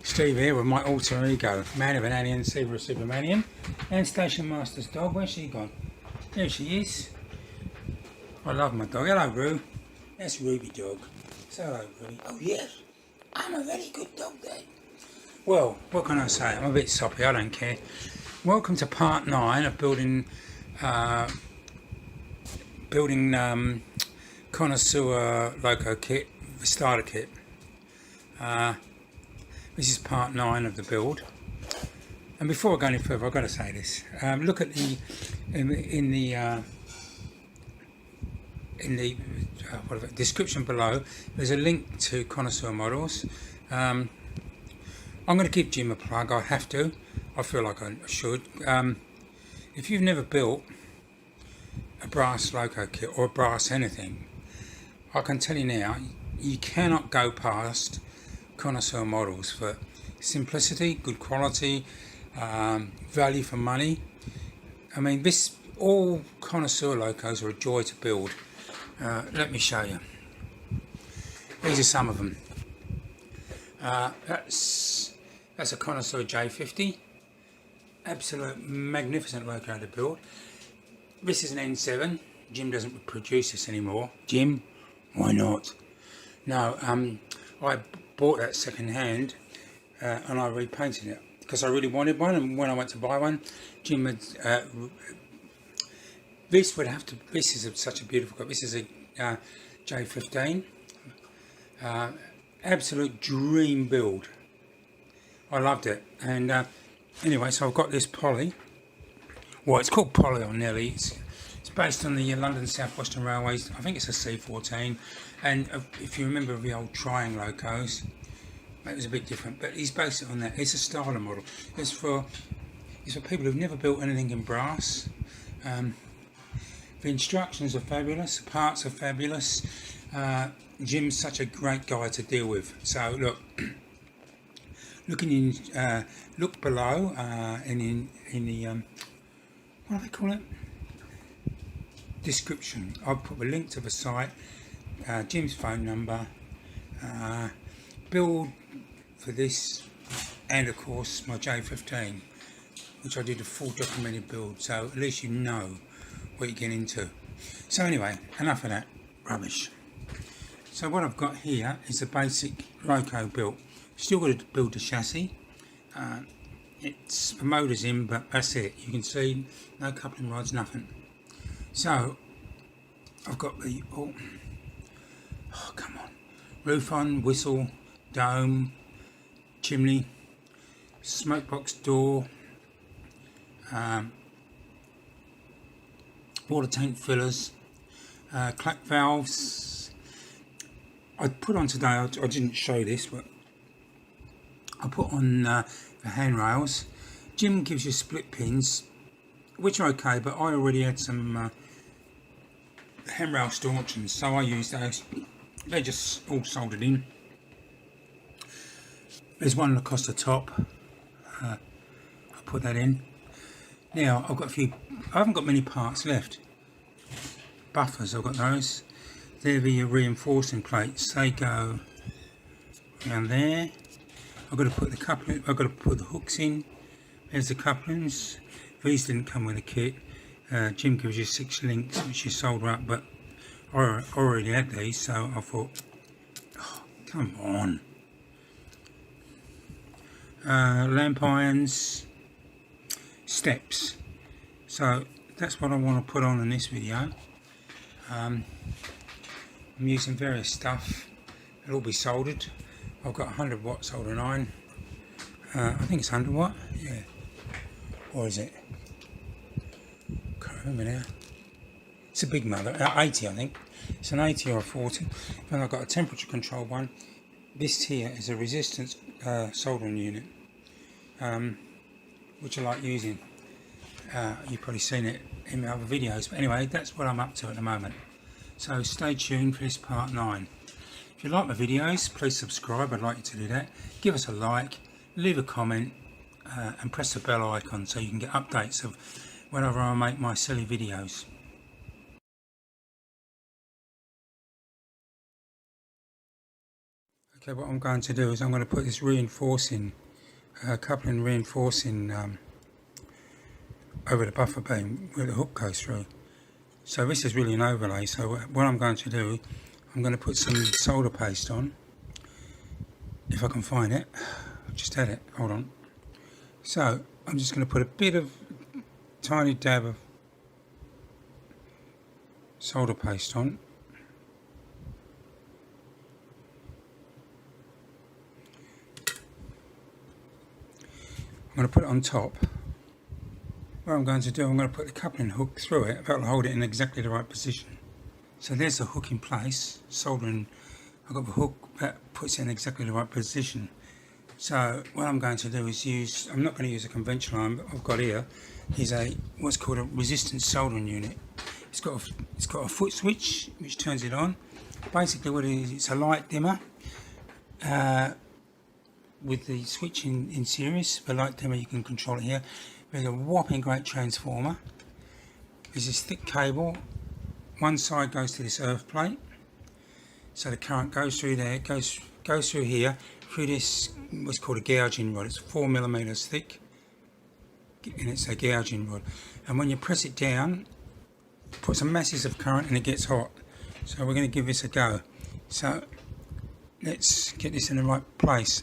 Steve here with my alter ego, Man of an Alien, Seaver of Supermanian, and Station Master's dog. Where's she gone? There she is. I love my dog. Hello, Rowe. That's Ruby dog. Say hello, Ruby. Oh yes, I'm a very good dog then. Well, what can I say? I'm a bit soppy, I don't care. Welcome to part 9 of building Connoisseur loco kit, the starter kit. This is part 9 of the build, and before I go any further, I've got to say this. Look at the in the description below. There's a link to Connoisseur models. I'm going to give Jim a plug. I have to. I feel like I should. If you've never built a brass loco kit or a brass anything, I can tell you now, you cannot go past Connoisseur models for simplicity, good quality, value for money. I mean, all Connoisseur locos are a joy to build. Let me show you. These are some of them. That's a Connoisseur J50. Absolute magnificent loco to build. This is an N7. Jim doesn't produce this anymore. Jim, why not? No, I bought that second hand and I repainted it because I really wanted one, and when I went to buy one, Jim had this is such a beautiful car. This is a J15, absolute dream build. I loved it. And anyway, so I've got this Polly. Well, it's called Polly on Nellie. It's based on the London South Western Railways. I think it's a C14, and if you remember the old Triang locos, it was a bit different, but he's based it on that. It's a starter model. It's for people who've never built anything in brass. The instructions are fabulous, the parts are fabulous. Jim's such a great guy to deal with. So look, look below in the what do they call it? Description. I'll put a link to the site, Jim's phone number, build for this, and of course my J15, which I did a full documented build, so at least you know what you're getting into. So anyway, enough of that rubbish. So what I've got here is the basic loco built. Still got to build the chassis. The motor's in, but that's it. You can see no coupling rods, nothing. So I've got the oh come on, roof on, whistle, dome, chimney, smoke box door, water tank fillers, clack valves. I put on today, I didn't show this, but I put on the handrails. Jim gives you split pins, which are okay, but I already had some handrail stanchions, so I used those. They're just all soldered in. There's one across the top. I'll put that in. Now I've got I haven't got many parts left. Buffers, I've got those. They're the reinforcing plates. They go around there. I've got to put the coupling. I've got to put the hooks in. There's the couplings. These didn't come with a kit. Jim gives you 6 links, which you solder up, but I already had these, so I thought, oh, come on. Lamp irons, steps. So that's what I want to put on in this video. I'm using various stuff. It'll all be soldered. I've got 100 watt soldering iron. I think it's 100 watt. Yeah. Or is it? Can't remember now. It's a big mother. 80, I think. It's an 80 or a 40. Then I've got a temperature control one. This here is a resistance soldering unit, which I like using. You've probably seen it in my other videos, but anyway, that's what I'm up to at the moment. So stay tuned for this part 9. If you like my videos, please subscribe. I'd like you to do that. Give us a like, leave a comment, and press the bell icon so you can get updates of whenever I make my silly videos. Okay, what I'm going to do is I'm going to put this reinforcing, coupling reinforcing over the buffer beam where the hook goes through. So this is really an overlay, so what I'm going to do, I'm going to put some solder paste on, if I can find it. I've just had it, hold on. So I'm just going to put a bit of, tiny dab of solder paste on. I'm going to put it on top. What I'm going to do, I'm going to put the coupling hook through it, that'll hold it in exactly the right position. So there's the hook in place, soldering, I've got the hook that puts it in exactly the right position. So what I'm going to do is use, I'm not going to use a conventional iron, but I've got here is a, what's called a resistance soldering unit. It's got a foot switch which turns it on. Basically what it is, it's a light dimmer. With the switch in series, the light dimmer you can control it here. There's a whopping great transformer. There's this thick cable. One side goes to this earth plate, so the current goes through there, goes through here, through this what's called a gouging rod. It's 4mm thick, and it's a gouging rod. And when you press it down, it puts some masses of current and it gets hot. So we're going to give this a go. So let's get this in the right place.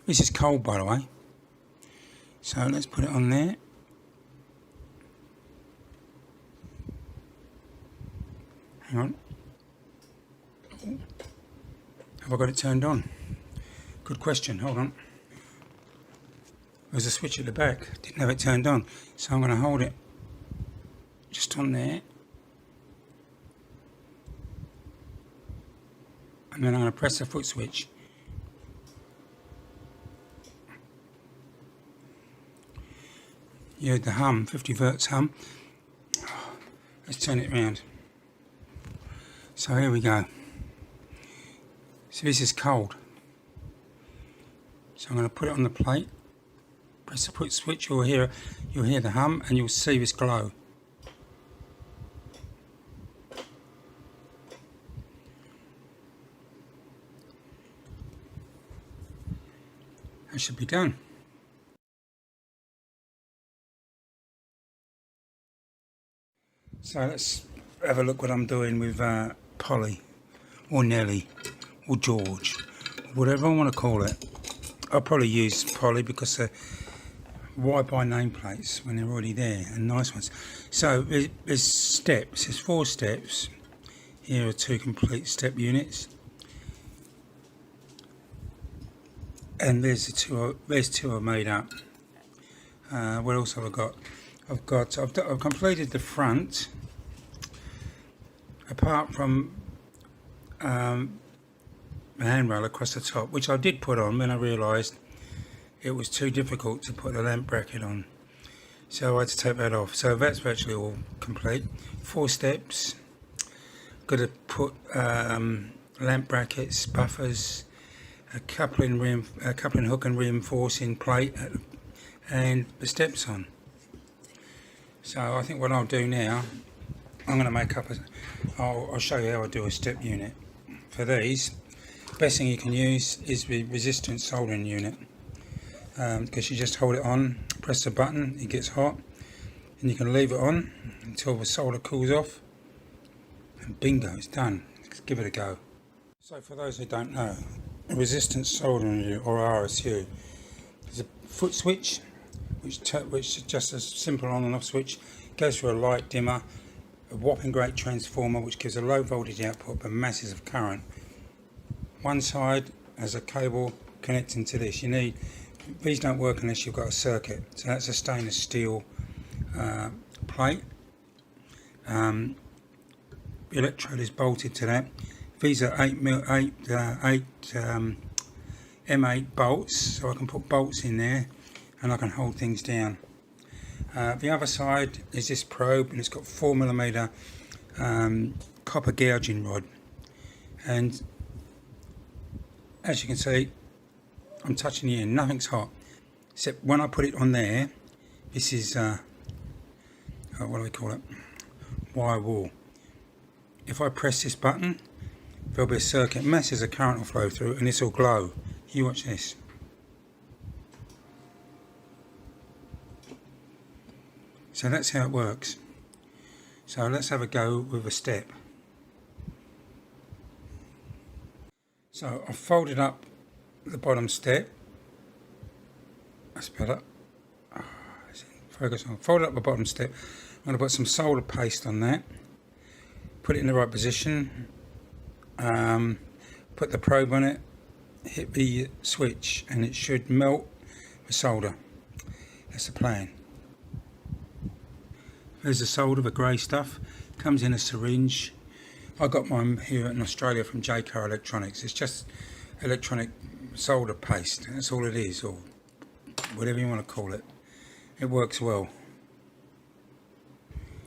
This is cold, by the way, so let's put it on there. Hang on. Have I got it turned on? Good question, hold on. There's a switch at the back, didn't have it turned on, so I'm going to hold it just on there. And then I'm going to press the foot switch. You heard the hum, 50 Hertz hum. Let's turn it around. So here we go. So this is cold. So I'm going to put it on the plate. Press the foot switch. You'll hear the hum, and you'll see this glow. That should be done. So let's have a look what I'm doing with Polly, or Nellie, or George, whatever I want to call it. I'll probably use Polly because they're wide by nameplates when they're already there, and nice ones. So there's steps, there's 4 steps. Here are 2 complete step units. And there's 2 are made up. What else have I got? I've completed the front, apart from the handrail across the top, which I did put on when I realised it was too difficult to put the lamp bracket on, so I had to take that off. So that's virtually all complete. 4 steps. Got to put lamp brackets, buffers, a coupling hook and reinforcing plate, and the steps on. So I think what I'll do now, I'm going to make up I'll show you how I do a step unit. For these, best thing you can use is the resistance soldering unit, because you just hold it on, press the button, it gets hot, and you can leave it on until the solder cools off, and bingo, it's done. Let's give it a go. So for those who don't know, a resistance soldering unit, or RSU, is a foot switch, which is just a simple on and off switch, goes through a light dimmer, a whopping great transformer which gives a low voltage output but masses of current. One side has a cable connecting to this. These don't work unless you've got a circuit, so that's a stainless steel plate. The electrode is bolted to that. These are 8 M8 bolts, so I can put bolts in there and I can hold things down. The other side is this probe, and it's got 4mm copper gouging rod, and as you can see, I'm touching the end, nothing's hot, except when I put it on there. This is what do we call it, wire wool. If I press this button, there'll be a circuit, masses of current will flow through, and this will glow. You watch this. So that's how it works. So let's have a go with a step. So I've folded up the bottom step. That's better. Focus on. Folded up the bottom step. I'm going to put some solder paste on that. Put it in the right position. Put the probe on it. Hit the switch, and it should melt the solder. That's the plan. There's the solder, the grey stuff. Comes in a syringe. I got mine here in Australia from JK Electronics. It's just electronic solder paste. That's all it is, or whatever you want to call it. It works well.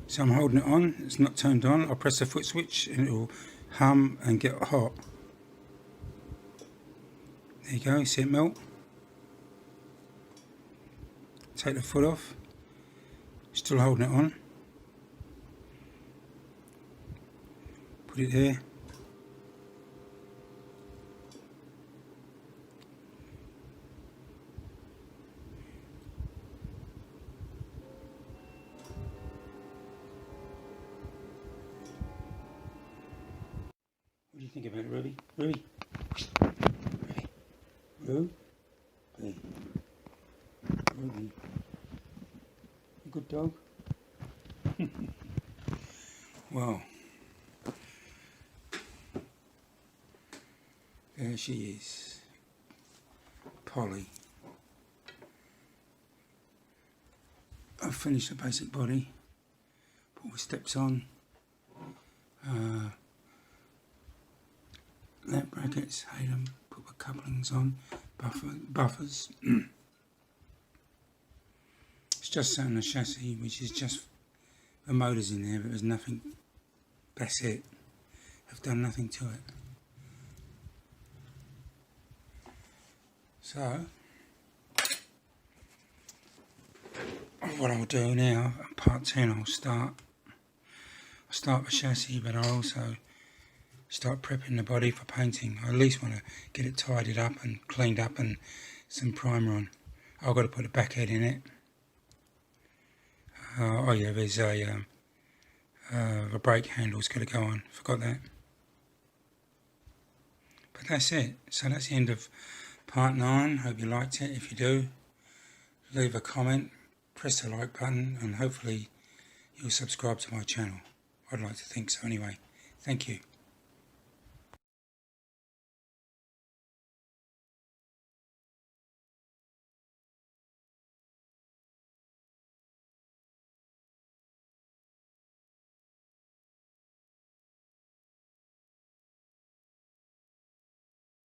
So I'm holding it on. It's not turned on. I'll press the foot switch and it will hum and get hot. There you go. See it melt? Take the foot off. Still holding it on. Put it there. What do you think about it, Ruby? Ruby? Ruby? Ruby? Ruby? A good dog? Well, there she is, Polly. I've finished the basic body, put my steps on, lamp brackets, hate them, put my couplings on, buffers. It's just sat on the chassis, which is just the motors in there, but there's nothing. That's it. I've done nothing to it. So what I'll do now, part 10, I'll start the chassis, but I'll also start prepping the body for painting. I at least want to get it tidied up and cleaned up and some primer on. I've got to put a back head in it. Oh yeah, there's a brake handle's got to go on. Forgot that. But that's it. So that's the end of part 9. Hope you liked it. If you do, leave a comment, press the like button, and hopefully you'll subscribe to my channel. I'd like to think so anyway. Thank you.